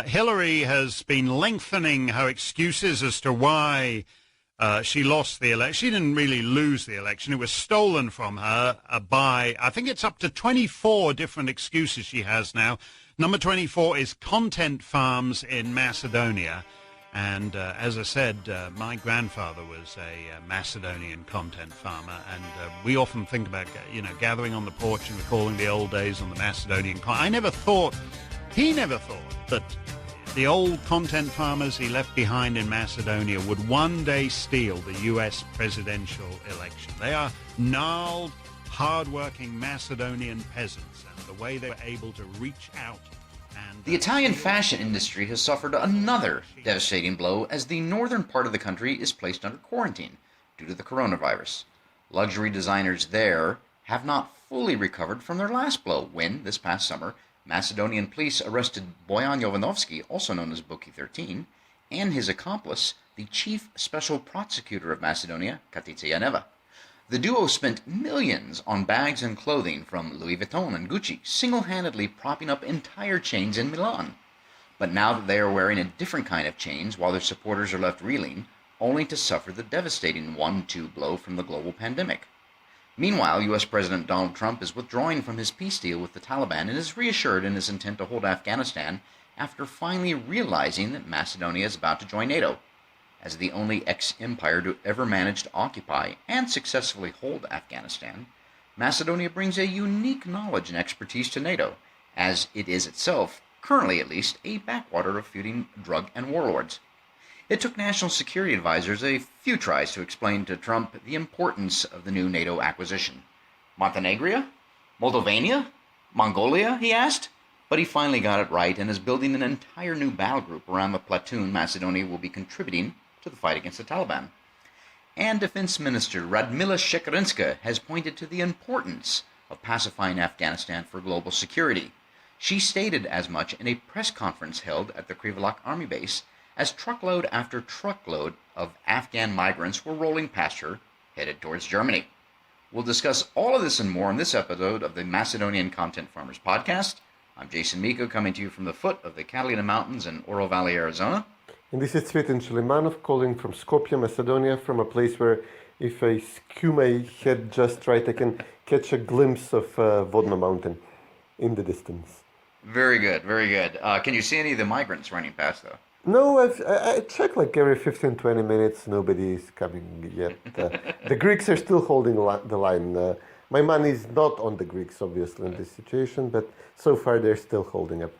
Hillary has been lengthening her excuses as to why she lost the election. She didn't really lose the election. It was stolen from her by, I think it's up to 24 different excuses she has now. Number 24 is content farms in Macedonia. And as I said, my grandfather was a Macedonian content farmer, and we often think about, gathering on the porch and recalling the old days on the Macedonian. He never thought that the old content farmers he left behind in Macedonia would one day steal the U.S. presidential election. They are gnarled, hard-working Macedonian peasants, and the way they were able to reach out. The Italian fashion industry has suffered another devastating blow as the northern part of the country is placed under quarantine due to the coronavirus. Luxury designers there have not fully recovered from their last blow when, this past summer, Macedonian police arrested Bojan Jovanovski, also known as Boki 13, and his accomplice, the chief special prosecutor of Macedonia, Katica Janeva. The duo spent millions on bags and clothing from Louis Vuitton and Gucci, single-handedly propping up entire chains in Milan. But now that they are wearing a different kind of chains while their supporters are left reeling, only to suffer the devastating 1-2 blow from the global pandemic. Meanwhile, U.S. President Donald Trump is withdrawing from his peace deal with the Taliban and is reassured in his intent to hold Afghanistan after finally realizing that Macedonia is about to join NATO. As the only ex-empire to ever manage to occupy and successfully hold Afghanistan, Macedonia brings a unique knowledge and expertise to NATO, as it is itself, currently at least, a backwater of feuding drug and warlords. It took national security advisors a few tries to explain to Trump the importance of the new NATO acquisition. Montenegro? Moldovania? Mongolia, he asked? But he finally got it right and is building an entire new battle group around the platoon Macedonia will be contributing to the fight against the Taliban. And Defense Minister Radmila Shekerinska has pointed to the importance of pacifying Afghanistan for global security. She stated as much in a press conference held at the Krivolak Army Base as truckload after truckload of Afghan migrants were rolling past her, headed towards Germany. We'll discuss all of this and more in this episode of the Macedonian Content Farmers Podcast. I'm Jason Miko, coming to you from the foot of the Catalina Mountains in Oro Valley, Arizona. And this is Cvetin and Jason calling from Skopje, Macedonia, from a place where if I skew my head just right, I can catch a glimpse of Vodno Mountain in the distance. Very good, very good. Can you see any of the migrants running past, though? No, I check like every 15, 20 minutes. Nobody is coming yet. The Greeks are still holding the line. My money is not on the Greeks, obviously, in this situation, but so far they're still holding up.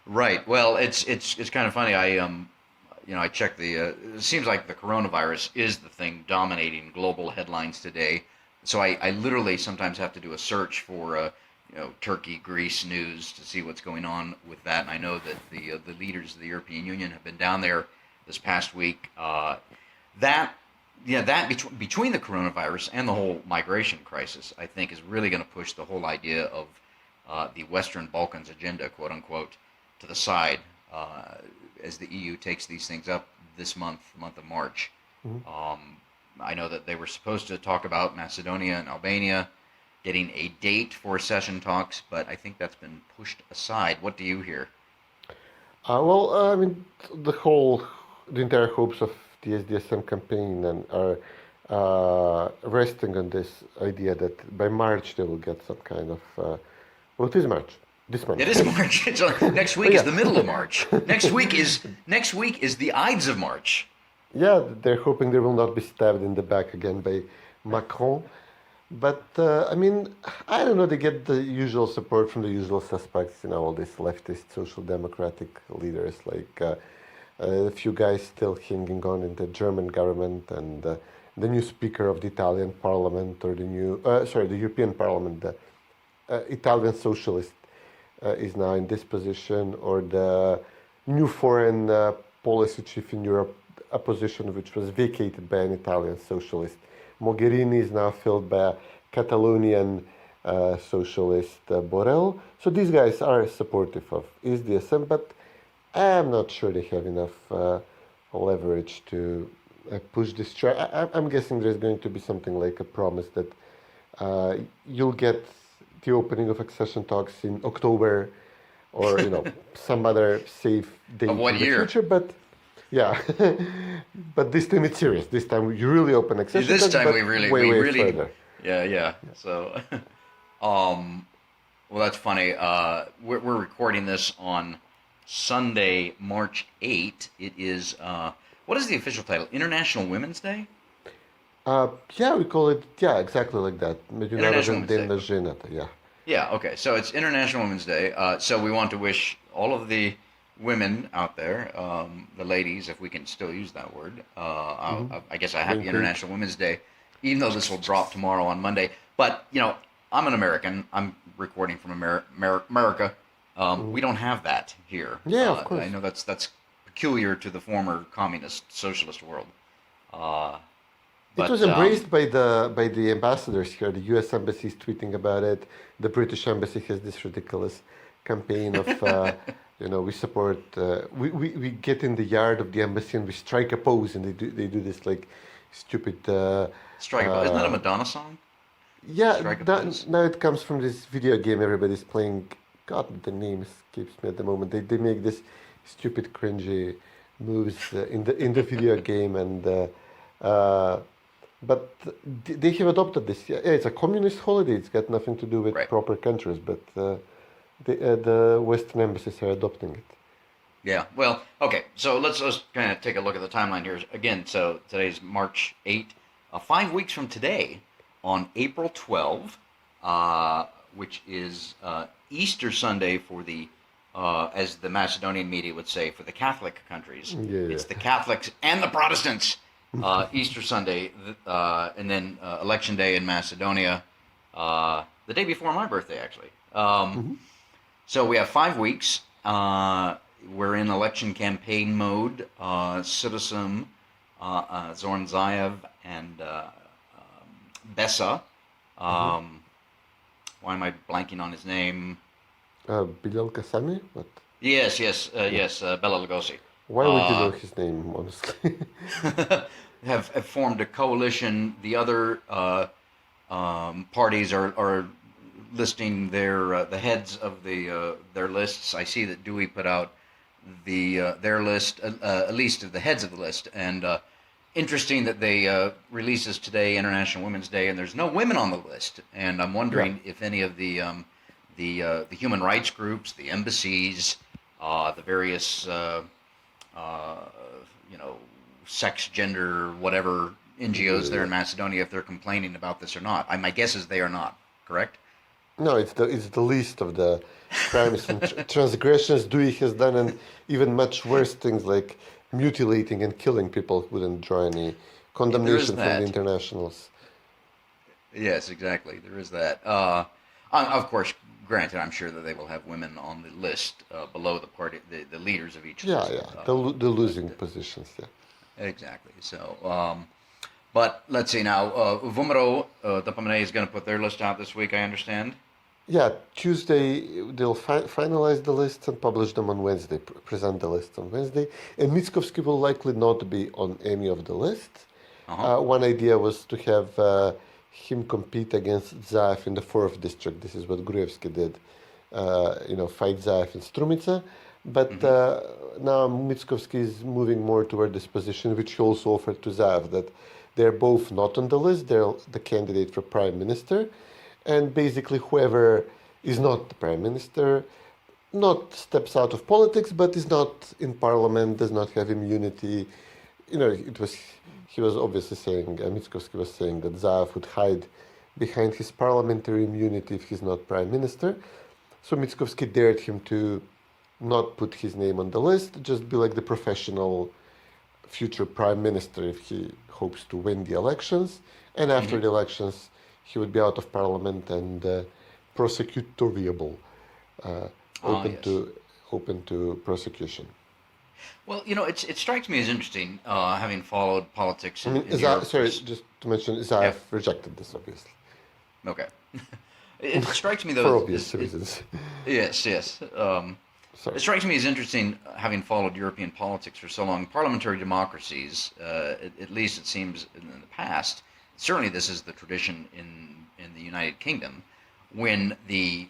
Right. Well, it's kind of funny. I checked the. It seems like the coronavirus is the thing dominating global headlines today. So I literally sometimes have to do a search for Turkey, Greece news to see what's going on with that. And I know that the leaders of the European Union have been down there this past week. Between the coronavirus and the whole migration crisis, I think is really going to push the whole idea of the Western Balkans agenda, quote unquote, to the side as the EU takes these things up this month, the month of March. Mm-hmm. I know that they were supposed to talk about Macedonia and Albania getting a date for session talks, but I think that's been pushed aside. What do you hear? The entire hopes of the SDSM campaign are resting on this idea that by March they will get some kind of. It is March. This month. It is March. Next week is the middle of March. Next week is the Ides of March. Yeah, they're hoping they will not be stabbed in the back again by Macron. But, I don't know, they get the usual support from the usual suspects, all these leftist social democratic leaders, like a few guys still hanging on in the German government and the new speaker of the Italian parliament or the European parliament, the Italian socialist is now in this position, or the new foreign policy chief in Europe, a position which was vacated by an Italian socialist. Mogherini is now filled by a Catalonian socialist, Borrell. So these guys are supportive of SDSM, but I'm not sure they have enough leverage to push this. I'm guessing there's going to be something like a promise that you'll get the opening of accession talks in October, or some other safe date Of what in the year? future. But yeah, but this time it's serious. This time you really open accession This talks, time but we really, way further. yeah. So, well, that's funny. We're recording this on Sunday, March 8th. It is, what is the official title? International Women's Day? Yeah, we call it, yeah, exactly like that. International Международен Women's день Day. на жената, yeah. Yeah, okay. So it's International Women's Day. So we want to wish all of the women out there, the ladies, if we can still use that word. I guess a happy Wink, wink. International Women's Day, even though this will drop tomorrow on Monday. But, I'm an American. I'm recording from America. We don't have that here. Yeah, of course. I know that's peculiar to the former communist socialist world. It was embraced by the ambassadors here. The U.S. embassy is tweeting about it. The British embassy has this ridiculous campaign of, we support. We get in the yard of the embassy and we strike a pose, and they do this like stupid. Strike a pose. Isn't that a Madonna song? Yeah, Strike a pose. now it comes from this video game everybody's playing. God, the name escapes me at the moment. They make this stupid, cringy moves in the video game, and but they have adopted this. Yeah, it's a communist holiday. It's got nothing to do with Right. proper countries, but the Western embassies are adopting it. Yeah. Well, okay. So let's kind of take a look at the timeline here again. So today's March 8th. 5 weeks from today, on April 12, which is Easter Sunday for the, as the Macedonian media would say, for the Catholic countries. Yeah. It's the Catholics and the Protestants. Easter Sunday, and then Election Day in Macedonia, the day before my birthday, actually. So we have 5 weeks. We're in election campaign mode. Citizen Zoran Zaev and Besa. Why am I blanking on his name? Bilal Sami? What? Yes, Bela Lugosi. Why would you know his name, honestly? have formed a coalition. The other parties are listing the heads of their lists. I see that Dewey put out their list, a list of the heads of the list, and interesting that they releases today International Women's Day, and there's no women on the list. And I'm wondering if any of the human rights groups, the embassies, the various sex, gender, whatever NGOs there in Macedonia, if they're complaining about this or not. My guess is they are not. Correct? No, it's the least of the crimes and transgressions Dewey has done, and even much worse things like mutilating and killing people who wouldn't draw any condemnation from the internationals. Yes, exactly. There is that. Of course, granted, I'm sure that they will have women on the list below the party, the leaders of each. Yeah, list. the losing positions. Yeah. Exactly. So, but let's see now. Vumero, the Pamene is going to put their list out this week, I understand. Yeah, Tuesday they'll finalize the list and publish them on Wednesday, present the list on Wednesday. And Mickovsky will likely not be on any of the lists. One idea was to have him compete against Zaev in the 4th district. This is what Gruevski did, fight Zaev in Strumica. But now Mickovsky is moving more toward this position, which he also offered to Zaev, that they're both not on the list. They're the candidate for prime minister. And basically whoever is not the prime minister, not steps out of politics, but is not in parliament, does not have immunity. He was obviously saying, Mickovsky was saying that Zaev would hide behind his parliamentary immunity if he's not prime minister. So Mickovsky dared him to not put his name on the list, just be like the professional future prime minister if he hopes to win the elections. And after the elections, he would be out of parliament and prosecutoriable, open to prosecution. Well, it strikes me as interesting, having followed politics. Sorry, just to mention, Zaev rejected this, obviously. Okay. It strikes me, though, for obvious reasons. Yes. It strikes me as interesting, having followed European politics for so long. Parliamentary democracies, at least it seems in the past, certainly this is the tradition in the United Kingdom, when the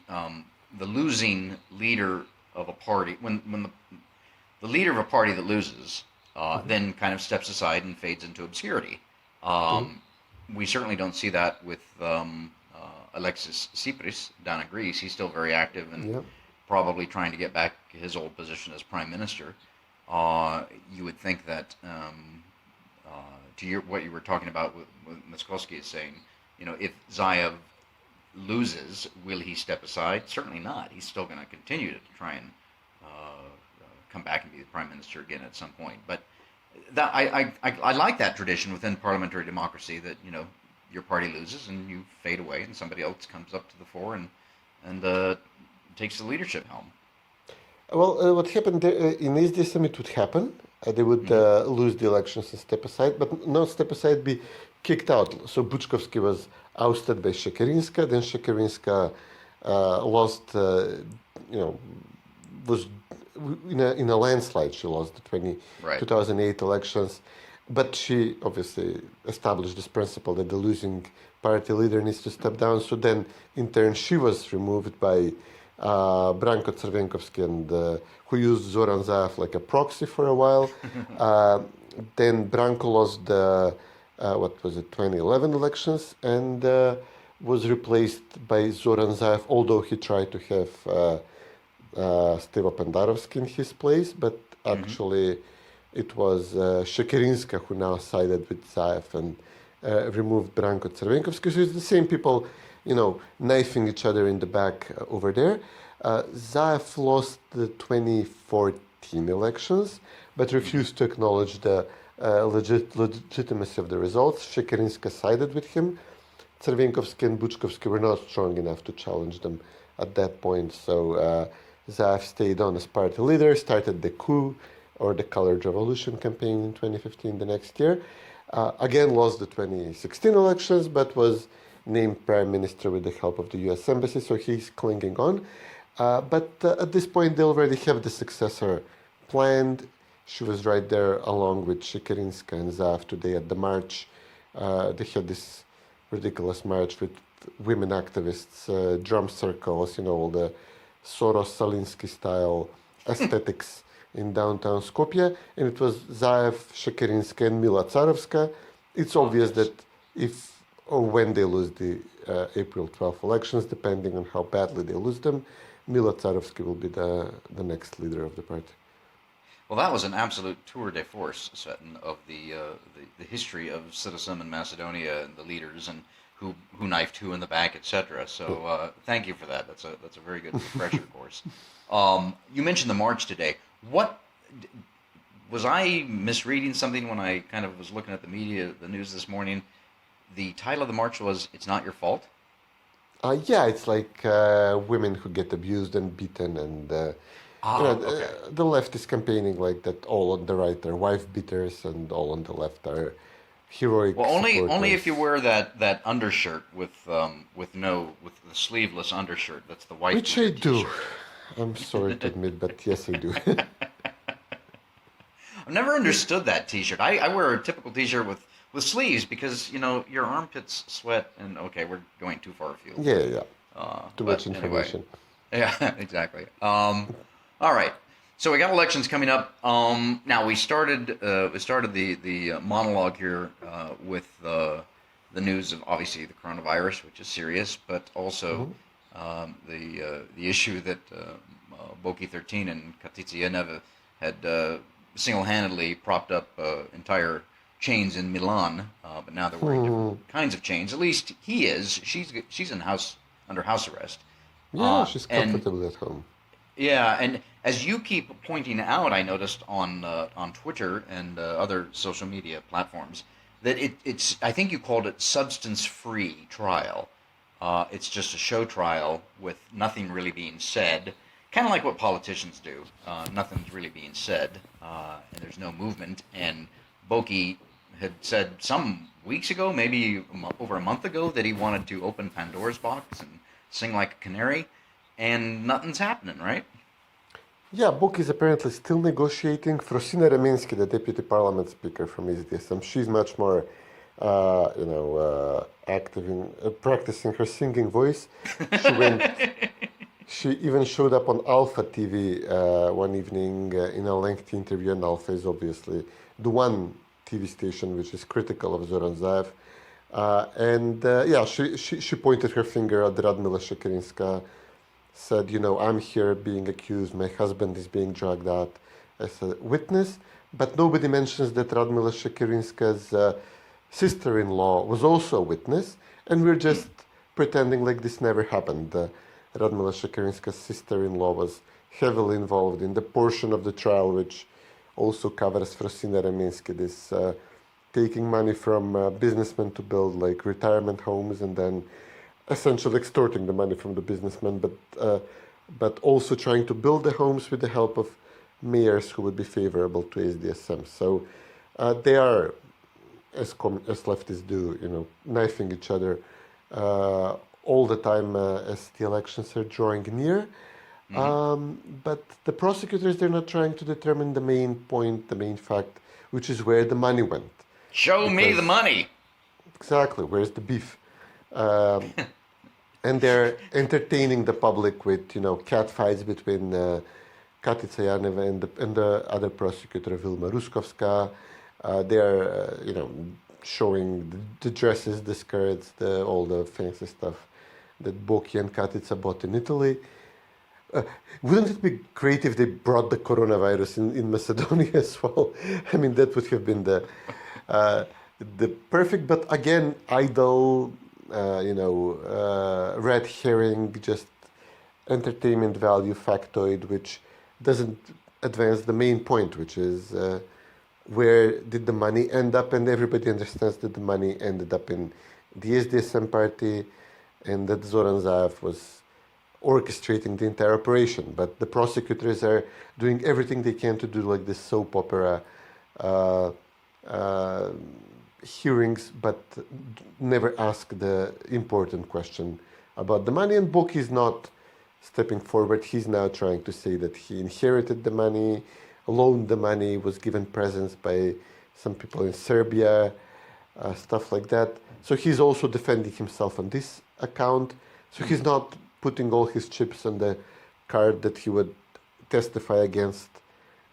losing leader of a party, when the leader of a party that loses then kind of steps aside and fades into obscurity. We certainly don't see that with Alexis Tsipras down in Greece. He's still very active and Yep. probably trying to get back his old position as prime minister. You would think that what you were talking about with Moskovsky is saying, if Zaev loses, will he step aside? Certainly not. He's still going to continue to try and come back and be the prime minister again at some point. But that I like that tradition within parliamentary democracy that your party loses and you fade away and somebody else comes up to the fore and takes the leadership helm. Well, what happened in SDSM, it would happen. They would lose the elections and step aside, but not step aside, be kicked out. So Buchkovsky was ousted by Shekerinska. Then Shekerinska lost, was in a landslide. She lost the 2008 elections. But she obviously established this principle that the losing party leader needs to step down. So then, in turn, she was removed by Branko Crvenkovski, and who used Zoran Zaev like a proxy for a while. Then Branko lost the 2011 elections and was replaced by Zoran Zaev, although he tried to have Stevo Pendarovski in his place, but actually it was Shekerinska who now sided with Zaev and removed Branko Crvenkovski. So it's the same people, knifing each other in the back over there. Zaev lost the 2014 elections, but refused to acknowledge the legitimacy of the results. Shekerinska sided with him. Crvenkovski and Buchkovsky were not strong enough to challenge them at that point. So Zaev stayed on as party leader, started the coup or the Colored Revolution campaign in 2015 the next year. Again, lost the 2016 elections, but was named prime minister with the help of the U.S. Embassy, so he's clinging on. But at this point, they already have the successor planned. She was right there along with Shekerinska and Zaev today at the march. They had this ridiculous march with women activists, drum circles, all the Soros-Salinsky style aesthetics in downtown Skopje. And it was Zaev, Shekerinska, and Mila Tsarovska. It's obvious that if or when they lose the April 12th elections, depending on how badly they lose them, Mila Tsarovsky will be the next leader of the party. Well, that was an absolute tour de force, Cvetin, of the history of Citizen and Macedonia and the leaders and who knifed who in the back, etc. So thank you for that. That's a very good refresher course. You mentioned the march today. What was I misreading something when I kind of was looking at the news this morning? The title of the march was "It's Not Your Fault." Yeah, it's like women who get abused and beaten, and Okay. the left is campaigning like that. All on the right are wife beaters, and all on the left are heroic. Well, only supporters. if you wear that undershirt with the sleeveless undershirt. That's the white. Which I do. I'm sorry to admit, but yes, I do. I've never understood that T-shirt. I wear a typical T-shirt with sleeves because your armpits sweat and okay, we're going too far afield. Yeah. Too much Anyway. information. Yeah, exactly. All right. So we got elections coming up. Now we started the monologue here with the news of obviously the coronavirus, which is serious, but also the issue that Boki 13 and Katica Janeva had single-handedly propped up entire chains in Milan, but now they're wearing different kinds of chains. At least he is. She's under house arrest. Yeah, she's and- comfortable at home. Yeah, and as you keep pointing out, I noticed on Twitter and other social media platforms that it's I think you called it substance-free trial. It's just a show trial with nothing really being said, kind of like what politicians do. Nothing's really being said, and there's no movement. And Boki had said some weeks ago, maybe over a month ago, that he wanted to open Pandora's box and sing like a canary. And nothing's happening, right? Yeah, Boki is apparently still negotiating. Frosina Reminsky, the deputy parliament speaker from SDSM, she's much more, active in practicing her singing voice. She even showed up on Alpha TV one evening in a lengthy interview, and Alpha is obviously the one TV station which is critical of Zoran Zaev. She pointed her finger at Radmila Shekerinska, said, I'm here being accused, my husband is being dragged out as a witness, but nobody mentions that Radmila Shekerinska's sister-in-law was also a witness, and we're just pretending like this never happened. Radmila Shekerinska's sister-in-law was heavily involved in the portion of the trial which also covers Frosina Reminsky, this taking money from businessmen to build like retirement homes and then essentially extorting the money from the businessmen, but also trying to build the homes with the help of mayors who would be favorable to SDSM. So they are, as leftists do, knifing each other all the time as the elections are drawing near. But the prosecutors, they're not trying to determine the main point, the main fact, which is where the money went. Show me the money. Exactly, where's the beef? And they're entertaining the public with, catfights between Katica Janeva and the other prosecutor, Vilma Ruskovska. They're, showing the dresses, the skirts, all the fancy stuff that Boki and Katica bought in Italy. Wouldn't it be great if they brought the coronavirus in Macedonia as well? I mean, that would have been the perfect, but again, idle, red herring, just entertainment value factoid, which doesn't advance the main point, which is where did the money end up? And everybody understands that the money ended up in the SDSM party, and that Zoran Zaev was orchestrating the entire operation. But the prosecutors are doing everything they can to do like this soap opera hearings, but never ask the important question about the money. And Boki is not stepping forward. He's now trying to say that he inherited the money, loaned the money, was given presents by some people in Serbia, stuff like that. So he's also defending himself on this account. So he's not putting all his chips on the card that he would testify against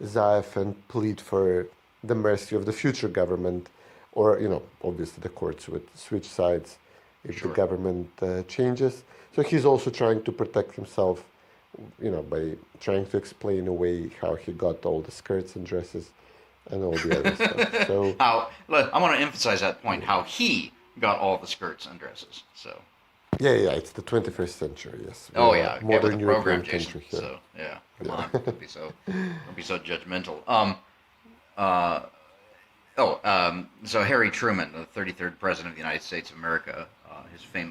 Zaev and plead for the mercy of the future government, or, obviously the courts would switch sides if the government changes. So he's also trying to protect himself, by trying to explain away how he got all the skirts and dresses and all the other stuff. So I want to emphasize that point, how he got all the skirts and dresses. So yeah, it's the 21st century, yes. Modern European country here. So come on, don't be so judgmental. So Harry Truman, the 33rd president of the United States of America,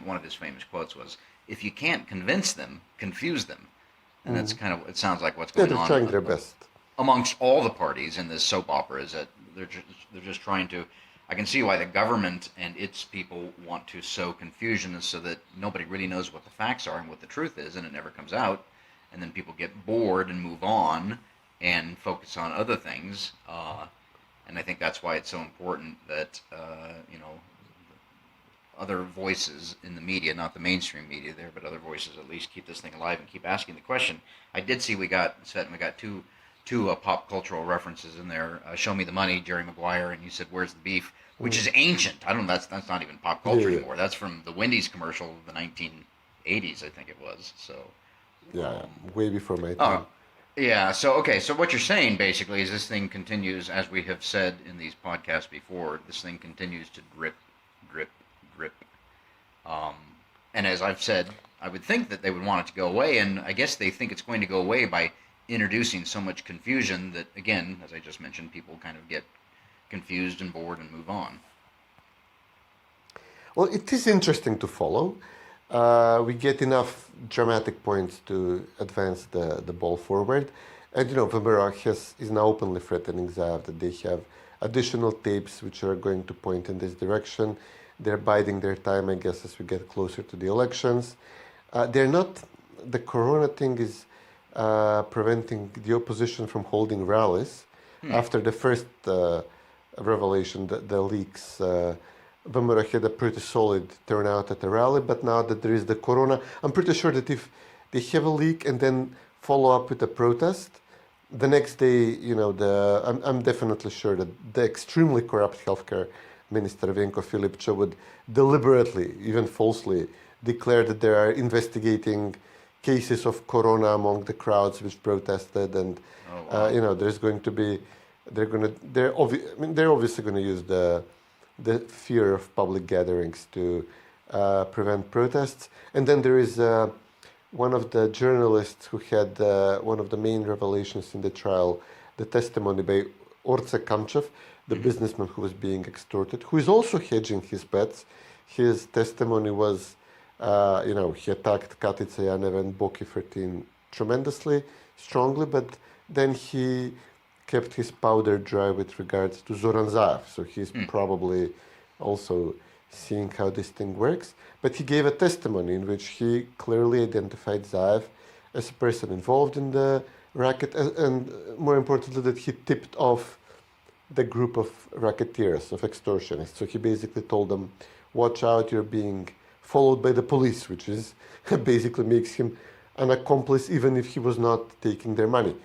one of his famous quotes was, "If you can't convince them, confuse them." And that's kind of, it sounds like what's going on. They're trying their best. Amongst all the parties in this soap opera, is that they're just trying to, I can see why the government and its people want to sow confusion, so that nobody really knows what the facts are and what the truth is, and it never comes out. And then people get bored and move on and focus on other things. And I think that's why it's so important that, other voices in the media, not the mainstream media there, but other voices at least keep this thing alive and keep asking the question. I did see we got two pop cultural references in there. Show Me the Money, Jerry Maguire, and you said, "Where's the beef?" Which is ancient. I don't know, that's not even pop culture anymore. That's from the Wendy's commercial of the 1980s, I think it was. So way before my time. Yeah, so what you're saying basically is this thing continues, as we have said in these podcasts before, this thing continues to drip. And as I've said, I would think that they would want it to go away, and I guess they think it's going to go away by introducing so much confusion that, again, as I just mentioned, people kind of get confused and bored and move on. Well, it is interesting to follow. We get enough dramatic points to advance the ball forward. And, Vemera is now openly threatening Zaev that they have additional tapes which are going to point in this direction. They're biding their time, I guess, as we get closer to the elections. The corona thing is preventing the opposition from holding rallies. After the first revelation, the leaks, Vemera had a pretty solid turnout at the rally, but now that there is the corona, I'm pretty sure that if they have a leak and then follow up with a protest. The next day, I'm definitely sure that the extremely corrupt healthcare minister Venko Filipcho would deliberately, even falsely, declare that they are investigating cases of corona among the crowds which protested, and there's going to be, they're obviously going to use the fear of public gatherings to prevent protests. And then there is one of the journalists who had one of the main revelations in the trial, the testimony by Orce Kamchev, the businessman who was being extorted, who is also hedging his bets. His testimony was, he attacked Katica Janeva and Boki 13 tremendously, strongly, but then he kept his powder dry with regards to Zoran Zaev. So he's probably also seeing how this thing works. But he gave a testimony in which he clearly identified Zaev as a person involved in the racket, and more importantly, that he tipped off the group of racketeers, of extortionists. So he basically told them, watch out, you're being followed by the police, which is basically makes him an accomplice even if he was not taking their money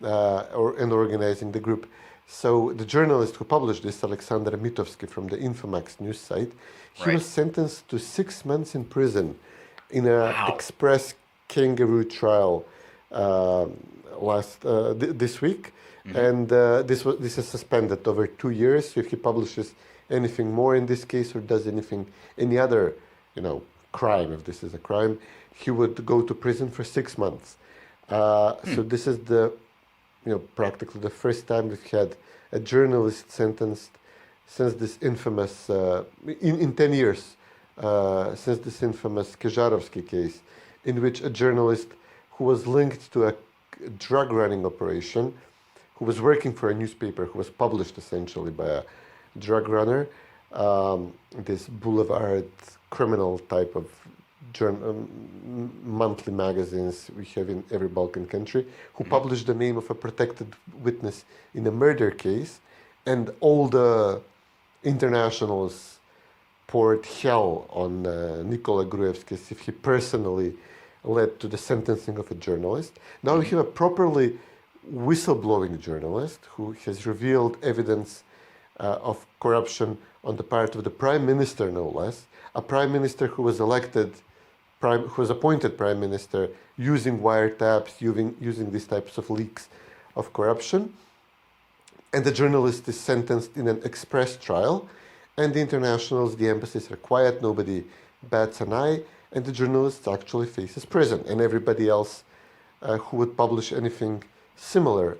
and organizing the group. So the journalist who published this, Alexander Mitovsky from the Infomax news site, he was sentenced to 6 months in prison in an express kangaroo trial this week. And this is suspended over 2 years. So if he publishes anything more in this case or does any other, crime, if this is a crime, he would go to prison for 6 months. So this is practically the first time we've had a journalist sentenced since this infamous, in 10 years, since this infamous Kežarovsky case, in which a journalist who was linked to a drug running operation, who was working for a newspaper, who was published essentially by a drug runner, this boulevard criminal type of monthly magazines we have in every Balkan country, who published the name of a protected witness in a murder case, and all the internationals poured hell on Nikola Gruevski as if he personally led to the sentencing of a journalist. Now we have a properly whistleblowing journalist who has revealed evidence of corruption on the part of the prime minister, no less, a prime minister who was appointed prime minister using wiretaps, using these types of leaks of corruption. And the journalist is sentenced in an express trial, and the internationals, the embassies are quiet, nobody bats an eye, and the journalist actually faces prison, and everybody else who would publish anything similar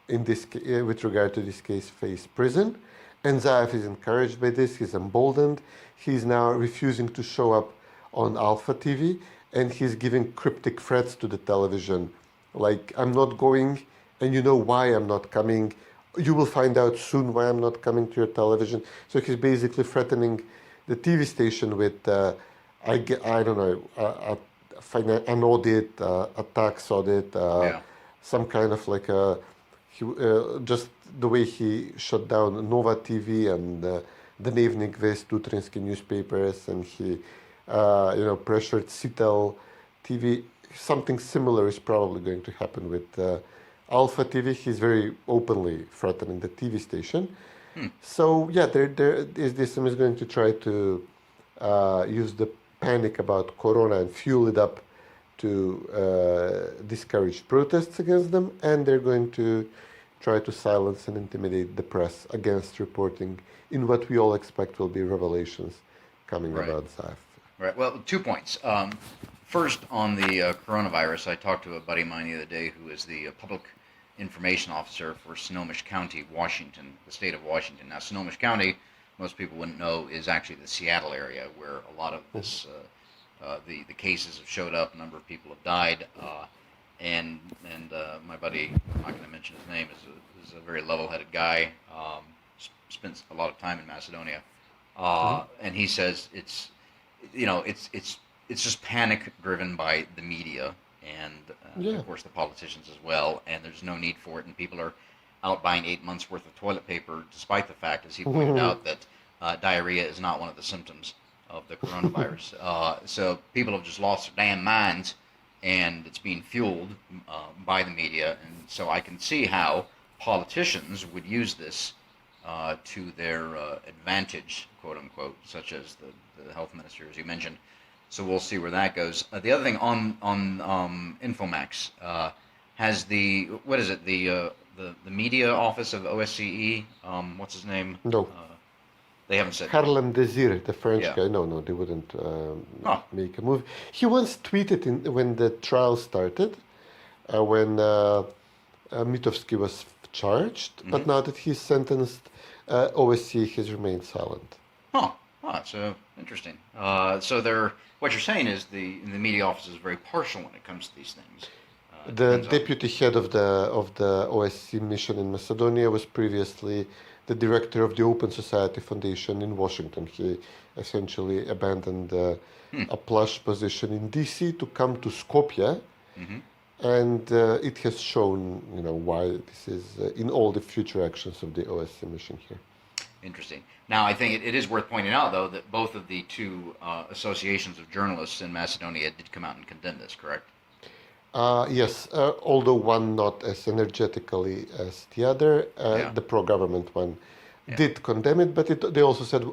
in this with regard to this case face prison. And Zaev is encouraged by this, he's emboldened, he's now refusing to show up on Alpha TV, and he's giving cryptic threats to the television, like, I'm not going, and you know why I'm not coming, you will find out soon why I'm not coming to your television. So he's basically threatening the TV station with, I don't know, an audit, a tax audit, some kind of like just the way he shut down Nova TV and the Dnevnik Vest, Utrinski newspapers, and he, pressured Citel TV. Something similar is probably going to happen with Alpha TV. He's very openly threatening the TV station. So yeah, this is going to try to use the panic about Corona and fuel it up to discourage protests against them, and they're going to try to silence and intimidate the press against reporting in what we all expect will be revelations coming about Zaev. Right. Well, 2 points. First, on the coronavirus, I talked to a buddy of mine the other day who is the public information officer for Snohomish County, Washington, the state of Washington. Now, Snohomish County, most people wouldn't know, is actually the Seattle area where a lot of this, the cases have showed up. A number of people have died, and my buddy, I'm not going to mention his name, is a very level-headed guy. Spends a lot of time in Macedonia, and he says it's just panic driven by the media and of course the politicians as well, and there's no need for it, and people are out buying 8 months worth of toilet paper, despite the fact, as he pointed out, that diarrhea is not one of the symptoms of the coronavirus. So people have just lost their damn minds, and it's being fueled by the media, and so I can see how politicians would use this to their advantage, quote unquote, such as the health minister, as you mentioned. So we'll see where that goes. The other thing on Infomax has the what is it the media office of OSCE? What's his name? No. They haven't said. Harlem Desir, the French Yeah. guy. No, they wouldn't Oh. make a move. He once tweeted when the trial started, when Mitovsky was charged, but now that he's sentenced, OSCE has remained silent. Huh. Oh, so interesting. So what you're saying is the media office is very partial when it comes to these things. The deputy head of the OSCE mission in Macedonia was previously the director of the Open Society Foundation in Washington. He essentially abandoned a plush position in DC to come to Skopje, and it has shown, why this is in all the future actions of the OSCE mission here. Interesting. Now, I think it is worth pointing out, though, that both of the two associations of journalists in Macedonia did come out and condemn this, correct? Yes, although one not as energetically as the other, the pro-government one did condemn it, but they also said,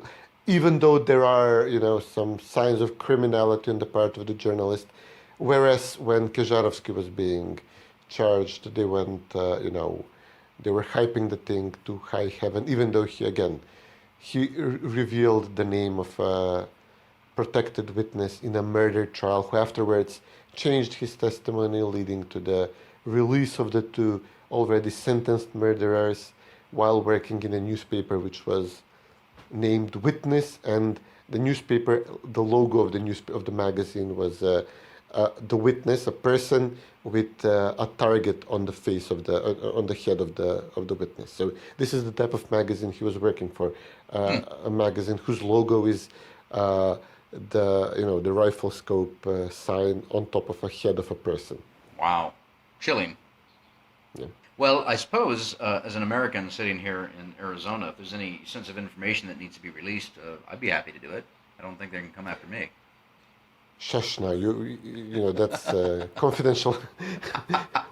even though there are, some signs of criminality on the part of the journalist, whereas when Kazarovsky was being charged, they went, they were hyping the thing to high heaven, even though he revealed the name of a protected witness in a murder trial, who afterwards changed his testimony, leading to the release of the two already sentenced murderers while working in a newspaper which was named Witness, and the newspaper, the logo of the magazine was the witness, a person with a target on the face of on the head of the witness. So this is the type of magazine he was working for, a magazine whose logo is the rifle scope sign on top of a head of a person. Wow, chilling. Yeah. Well, I suppose as an American sitting here in Arizona, if there's any sensitive information that needs to be released, I'd be happy to do it. I don't think they can come after me. Shush now, that's confidential.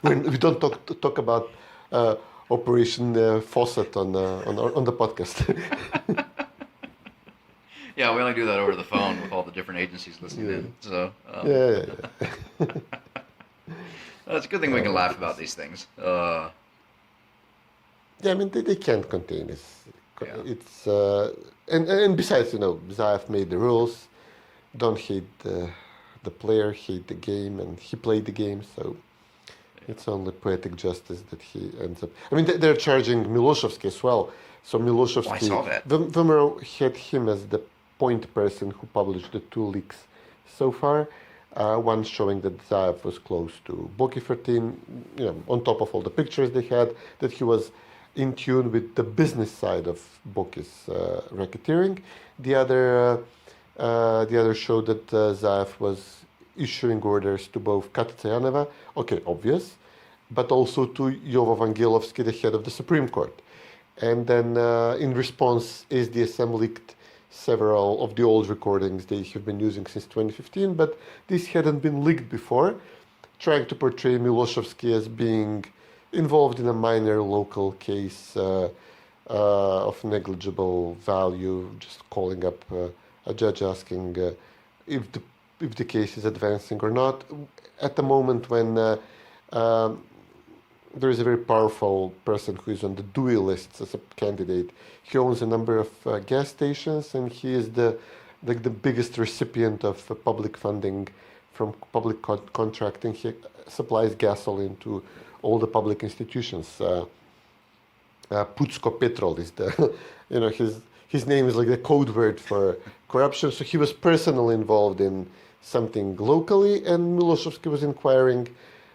We don't talk about Operation Faucet on the podcast. Yeah, we only do that over the phone with all the different agencies listening in. So Yeah. it's a good thing we can laugh about these things. Yeah, I mean they can't contain this. Yeah. It's and besides, Zaev made the rules. Don't hate the player, hate the game, and he played the game, so it's only poetic justice that he ends up. I mean, they're charging Miloševski as well. So Miloševski, I saw that. Vomero had him as the point person who published the two leaks so far. One showing that Zaev was close to Boki 13, on top of all the pictures they had, that he was in tune with the business side of Boki's racketeering. The other showed that Zaev was issuing orders to both Katica Janeva, okay, obvious, but also to Jovo Vangelovsky, the head of the Supreme Court. And then in response, SDSM leaked several of the old recordings they have been using since 2015, but this hadn't been leaked before, trying to portray Miloševski as being involved in a minor local case of negligible value, just calling up a judge asking if the case is advancing or not. At the moment when there is a very powerful person who is on the Dewey list as a candidate. He owns a number of gas stations, and he is the biggest recipient of public funding from public contracting. He supplies gasoline to all the public institutions. Pucko Petrol is his name is like the code word for corruption. So he was personally involved in something locally, and Miloševski was inquiring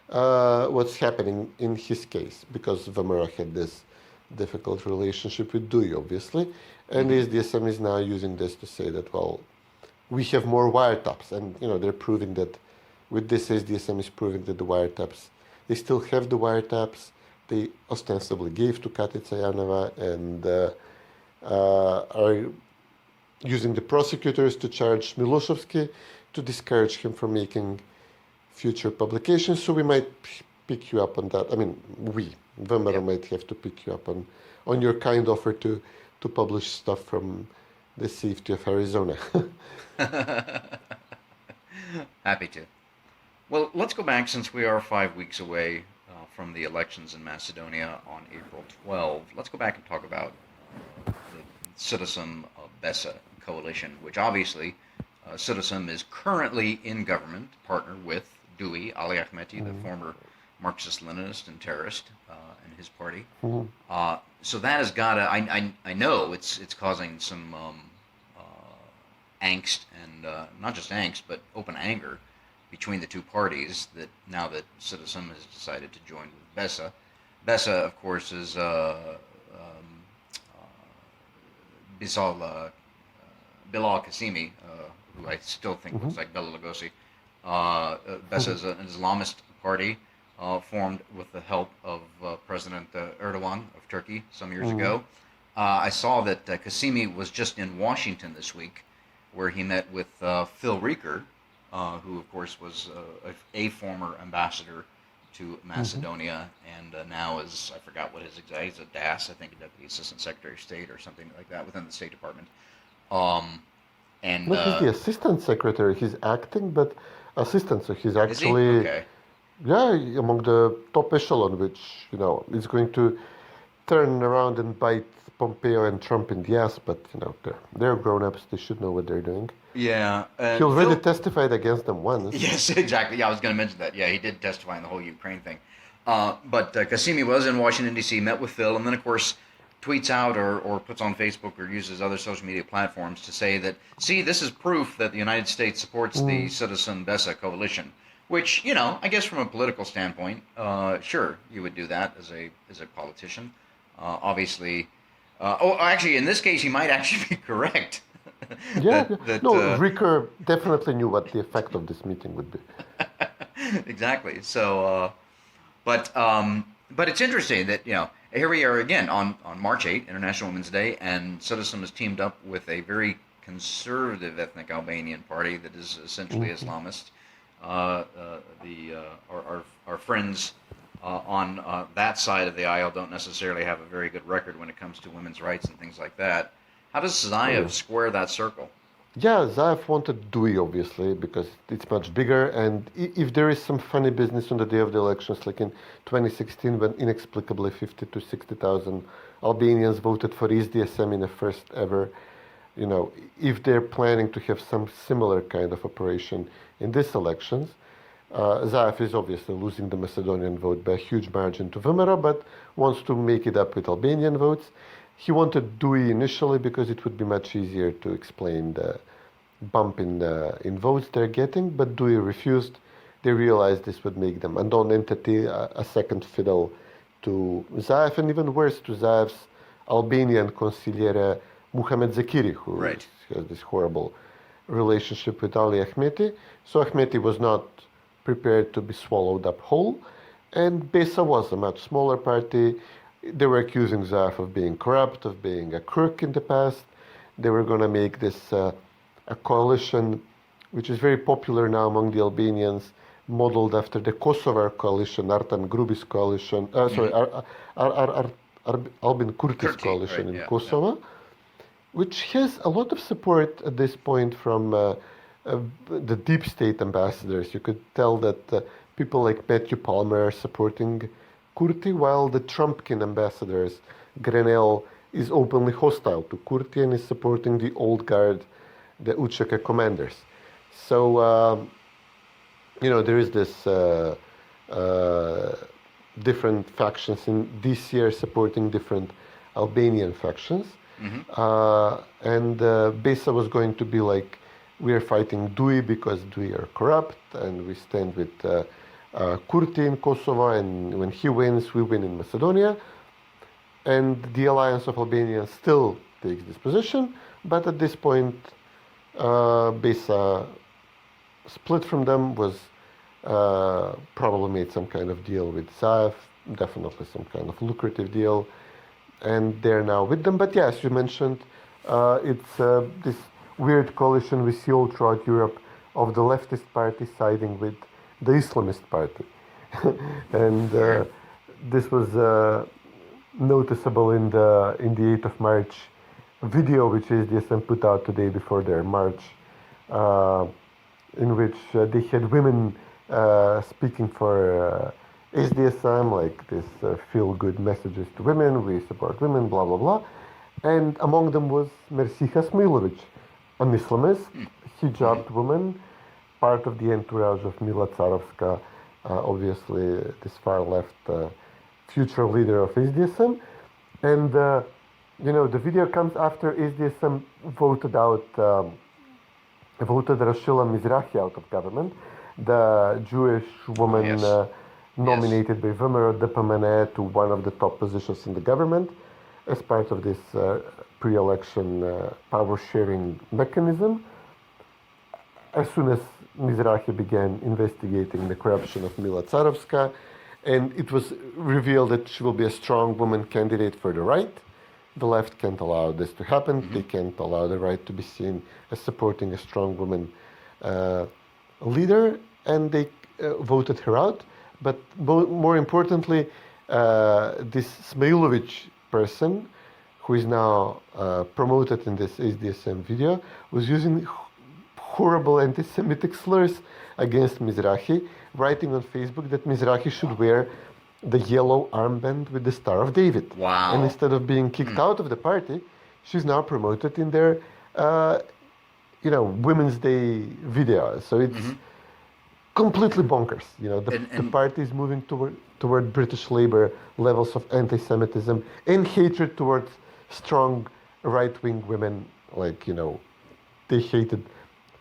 what's happening in his case, because Vomero had this difficult relationship with Dewey, obviously, and the SDSM is now using this to say that, well, we have more wiretaps, and they're proving that with this SDSM is proving that the wiretaps, they still have the wiretaps they ostensibly gave to Katica Janeva, and are using the prosecutors to charge Miloševski to discourage him from making future publications. So we might pick you up on that. I mean, Vemero might have to pick you up on your kind offer to publish stuff from the safety of Arizona. Happy to. Well, let's go back, since we are 5 weeks away from the elections in Macedonia on April 12. Let's go back and talk about the Citizen Besa coalition, which obviously Citizen is currently in government, partnered with Dewey, Ali Ahmeti, the former Marxist-Leninist and terrorist, and his party. So that has got to, I know it's causing some angst, and not just angst, but open anger between the two parties, that now that Citizen has decided to join with Besa. Besa, of course, is Bilal Qasimi, who I still think looks like Bela Lugosi. Besa is an Islamist party formed with the help of President Erdogan of Turkey some years ago. I saw that Qasimi was just in Washington this week, where he met with Phil Rieker, who of course was a former ambassador to Macedonia, and now is, I forgot what his exact, he's a DAS, I think a Deputy Assistant Secretary of State or something like that within the State Department. And no, he's the Assistant Secretary. He's acting, but assistant. So he's actually, okay. Yeah, among the top echelon, which is going to turn around and bite Pompeo and Trump in the ass. But they're grown-ups. They should know what they're doing. Yeah. He already testified against them once. Yes, exactly. Yeah, I was going to mention that. Yeah, he did testify in the whole Ukraine thing. But Qasimi was in Washington, D.C., met with Phil, and then, of course, tweets out or puts on Facebook or uses other social media platforms to say that, see, this is proof that the United States supports the Citizen Besa coalition, which, I guess from a political standpoint, sure, you would do that as a politician. Obviously, actually, in this case, he might actually be correct. Rieker definitely knew what the effect of this meeting would be. Exactly. So, but it's interesting that here we are again on March 8, International Women's Day, and Citizen has teamed up with a very conservative ethnic Albanian party that is essentially Islamist. Our friends on that side of the aisle don't necessarily have a very good record when it comes to women's rights and things like that. How does Zaev square that circle? Yeah, Zaev wanted Dewey, obviously, because it's much bigger. And if there is some funny business on the day of the elections, like in 2016, when inexplicably 50 to 60,000 Albanians voted for ISDSM in the first ever, if they're planning to have some similar kind of operation in these elections, Zaev is obviously losing the Macedonian vote by a huge margin to Vemera, but wants to make it up with Albanian votes. He wanted Dewey initially because it would be much easier to explain the bump in votes they're getting, but Dewey refused. They realized this would make them a non-entity, a second fiddle to Zaev, and even worse, to Zaev's Albanian consigliere Muhammad Zakiri, who has this horrible relationship with Ali Ahmeti. So Ahmeti was not prepared to be swallowed up whole, and Besa was a much smaller party. They were accusing Zaev of being corrupt, of being a crook in the past. They were going to make this a coalition, which is very popular now among the Albanians, modeled after the Kosovar coalition, Artan Grubi's coalition, Albin Kurti's coalition in Kosovo, which has a lot of support at this point from the deep state ambassadors. You could tell that people like Matthew Palmer are supporting Kurti, while the Trumpkin ambassadors, Grenell, is openly hostile to Kurti and is supporting the old guard, the UÇK commanders. So, there is this different factions in this year supporting different Albanian factions. And Besa was going to be like, we are fighting Dewey because Dewey are corrupt, and we stand with Kurti in Kosovo, and when he wins, we win in Macedonia. And the Alliance of Albania still takes this position, but at this point, Besa split from them, was probably made some kind of deal with Zaev, definitely some kind of lucrative deal, and they're now with them. But yeah, as you mentioned, it's this weird coalition we see all throughout Europe of the leftist party siding with the Islamist party. And this was noticeable in the 8th of March video which SDSM put out today before their march, in which they had women speaking for SDSM, like this feel-good messages to women, we support women, blah, blah, blah. And among them was Mersiha Smilovic, an Islamist, hijabbed woman, part of the entourage of Mila Tsarovska, obviously this far-left future leader of SDSM. And, the video comes after SDSM voted Rashila Mizrahi out of government, the Jewish woman nominated by VMRO DPMNE to one of the top positions in the government as part of this pre-election power-sharing mechanism. As soon as Mizrahi began investigating the corruption of Mila Tsarovska, and it was revealed that she will be a strong woman candidate for the right. The left can't allow this to happen. They can't allow the right to be seen as supporting a strong woman leader, and they voted her out. But more importantly, this Smailovic person, who is now promoted in this SDSM video, was using horrible anti-Semitic slurs against Mizrahi, writing on Facebook that Mizrahi should wear the yellow armband with the Star of David. Wow. And instead of being kicked out of the party, she's now promoted in their, Women's Day video. So it's completely bonkers. The party is moving toward British Labour levels of anti-Semitism and hatred towards strong right-wing women. They hated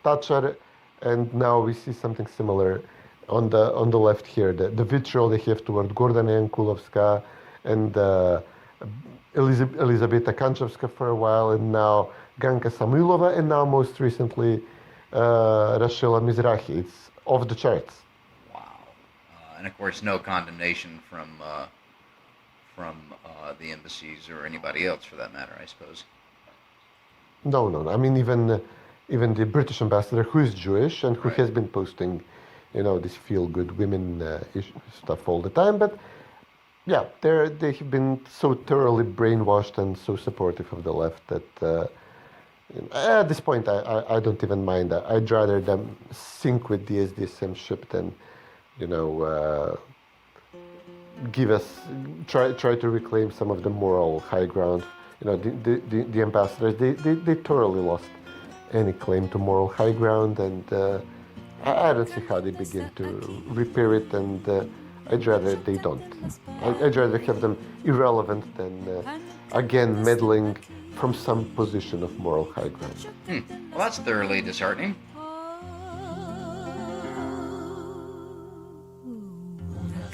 Thatcher, and now we see something similar on the left here. The vitriol they have toward Gordana Yankulovska and Elizabeta Kanchevska for a while, and now Ganka Samuilova, and now most recently Rashila Mizrahi. It's off the charts. Wow. And of course, no condemnation from the embassies or anybody else for that matter, I suppose. No. I mean, even the British ambassador, who is Jewish and who has been posting, this feel-good women stuff all the time. But yeah, they have been so thoroughly brainwashed and so supportive of the left that at this point I don't even mind. I'd rather them sink with the SDSM ship than, try to reclaim some of the moral high ground. The ambassadors, they thoroughly lost any claim to moral high ground, and I don't see how they begin to repair it, and I'd rather they don't. I'd rather have them irrelevant than, again, meddling from some position of moral high ground. Well, that's thoroughly disheartening.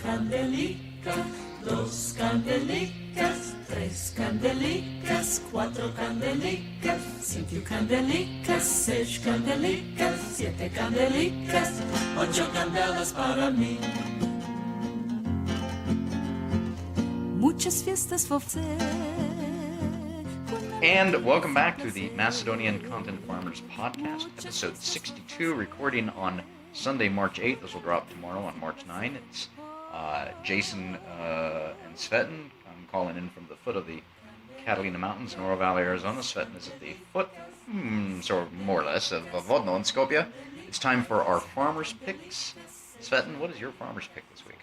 Kandelikas, dos Kandelikas, tres Kandelikas, cuatro Kandelikas, cinco Kandelikas, seis Kandelikas, siete Kandelikas, ocho candelas para mí. Muchas fiestas for And welcome back to the Macedonian Content Farmers Podcast, episode 62, recording on Sunday, March 8th. This will drop tomorrow on March 9th. It's Jason and Cvetin. I'm calling in from the foot of the Catalina Mountains in Oro Valley, Arizona. Cvetin is at the foot, sort of more or less, of Vodno in Skopje. It's time for our farmers' picks. Cvetin, what is your farmers' pick this week?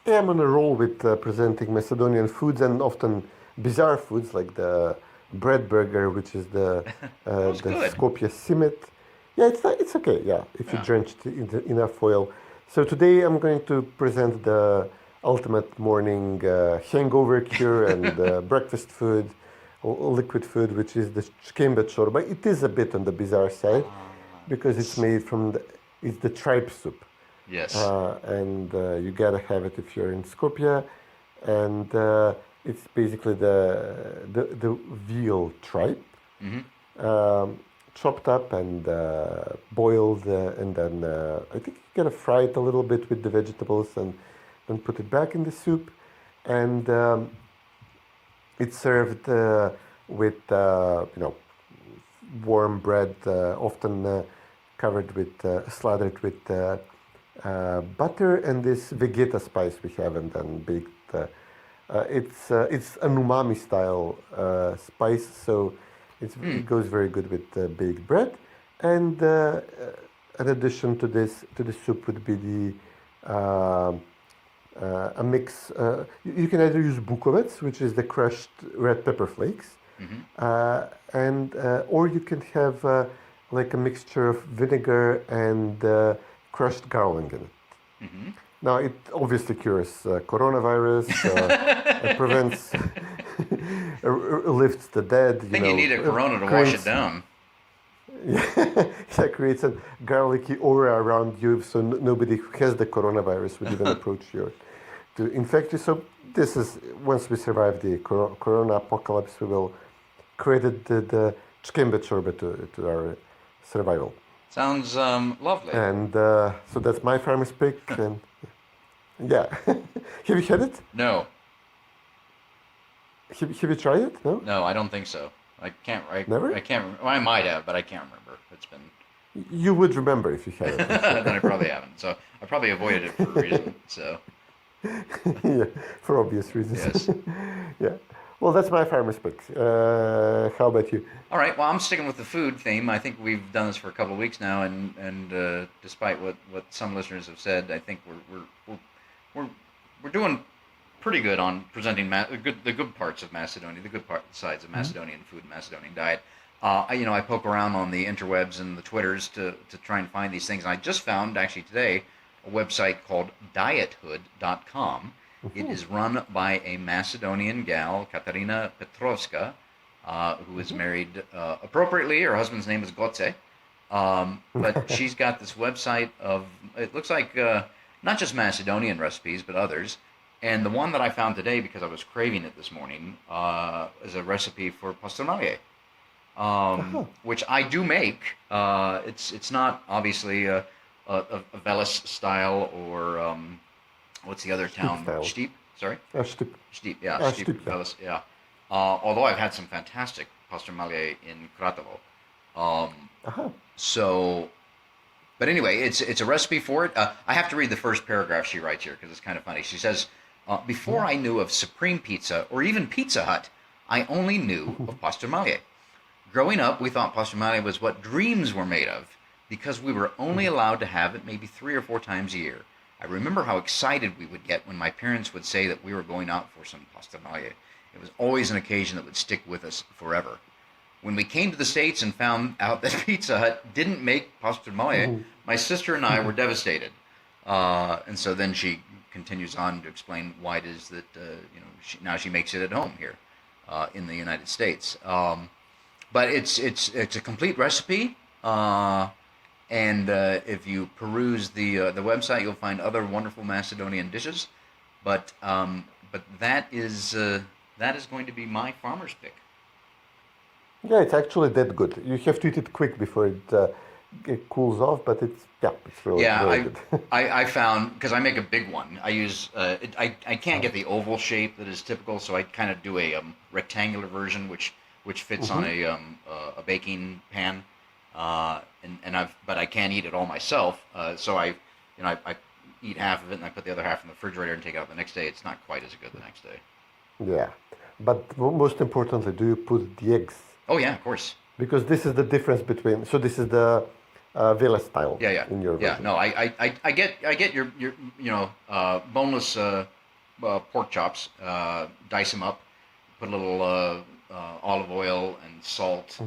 Yeah, I'm on a roll with presenting Macedonian foods, and often bizarre foods like the bread burger, which is the Skopje Simit. Yeah, it's okay. Yeah, if you drench it in enough oil. So today I'm going to present the ultimate morning hangover cure and breakfast food, liquid food, which is the shkembe chorba. It is a bit on the bizarre side because it's made from it's the tripe soup. Yes. And you gotta have it if you're in Skopje, and it's basically the veal tripe, chopped up and boiled, and then I think you gotta fry it a little bit with the vegetables, and then put it back in the soup, and it's served with warm bread, often covered with slathered with butter and this Vegeta spice we haven't done baked. It's an umami style spice, so it goes very good with baked bread. And an addition to the soup would be a mix. You can either use bukovec, which is the crushed red pepper flakes, and or you can have like a mixture of vinegar and crushed garlic in it. Now it obviously cures coronavirus. It prevents, lifts the dead. I think you need a Corona to wash it down. Yeah, creates a garlicky aura around you, so nobody who has the coronavirus would even approach you to infect you. So this is, once we survive the corona apocalypse, we will credit the Chkembe chorba to our survival. Sounds lovely. And so that's my farmer's pick. And yeah, have you had it? No. Have you tried it? No. No, I don't think so. I can't. Never? I can't. Well, I might have, but I can't remember. It's been. You would remember if you had it. Then I probably haven't. So I probably avoided it for a reason. So. Yeah, for obvious reasons. Yes. Yeah. Well, that's my farmer's pick. How about you? All right. Well, I'm sticking with the food theme. I think we've done this for a couple of weeks now, and despite what some listeners have said, I think we're doing pretty good on presenting the good parts of Macedonia, the good sides of Macedonian food and Macedonian diet. I poke around on the interwebs and the Twitters to try and find these things. And I just found, actually today, a website called diethood.com. It is run by a Macedonian gal, Katarina Petrovska, who is married appropriately. Her husband's name is Goce. But she's got this website of, it looks like not just Macedonian recipes, but others. And the one that I found today, because I was craving it this morning, is a recipe for pastourmalie, which I do make. It's not obviously a Veles style or what's the other town? Stip? Sorry? Stip. Stip, yeah. Stip, Stip, yeah. Veles, yeah. Although I've had some fantastic pastourmalie in Kratovo. So... But anyway, it's a recipe for it. I have to read the first paragraph she writes here because it's kind of funny. She says, before I knew of Supreme Pizza or even Pizza Hut, I only knew of pastourmalie. Growing up, we thought pastourmalie was what dreams were made of because we were only allowed to have it maybe 3 or 4 times a year. I remember how excited we would get when my parents would say that we were going out for some pastourmalie. It was always an occasion that would stick with us forever. When we came to the States and found out that Pizza Hut didn't make pastourmalie, my sister and I were devastated. And so then she continues on to explain why it is that now she makes it at home here in the United States. But it's a complete recipe, and if you peruse the website, you'll find other wonderful Macedonian dishes. But that is going to be my farmer's pick. Yeah, it's actually that good. You have to eat it quick before it cools off, but it's really good. I found, because I make a big one, I use I can't get the oval shape that is typical, so I kind of do a rectangular version which fits on a baking pan, but I can't eat it all myself, so I eat half of it and I put the other half in the refrigerator and take it out the next day. It's not quite as good the next day. Yeah, but most importantly, do you put the eggs? Oh yeah, of course. Because this is the difference between. So this is the Veles style. Yeah. In your version. No, I get your boneless pork chops. Dice them up, put a little olive oil and salt,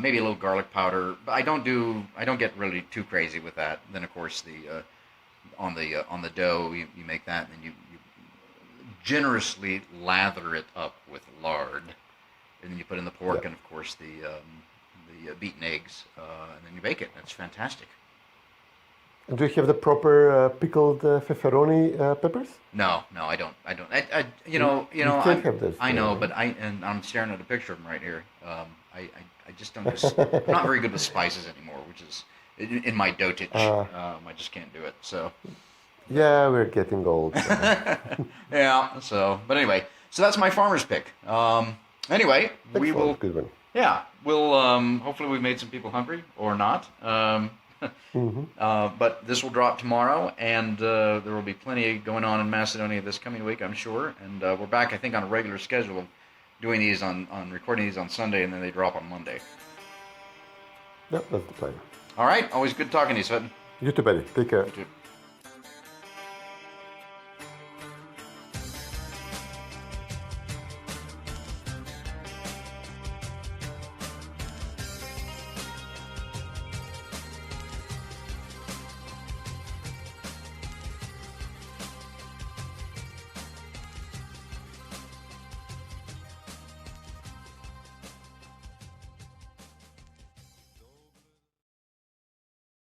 maybe a little garlic powder. But I don't get really too crazy with that. Then of course on the dough you make that, and then you generously lather it up with lard. And then you put in the pork and, of course, the beaten eggs, and then you bake it. It's fantastic. And do you have the proper pickled pepperoni peppers? No, I don't. You can't have those. I know, but I'm staring at a picture of them right here. I just don't. I'm not very good with spices anymore, which is in my dotage. I just can't do it. So. Yeah, we're getting old. Yeah. So, but anyway, so that's my farmer's pick. Anyway, we will. Good one. Yeah, we'll. Hopefully, we've made some people hungry or not. But this will drop tomorrow, and there will be plenty going on in Macedonia this coming week, I'm sure. And we're back, I think, on a regular schedule of doing these on recording these on Sunday, and then they drop on Monday. Yeah, that's the plan. All right. Always good talking to you, Cvetin. You too, buddy. Take care. You too.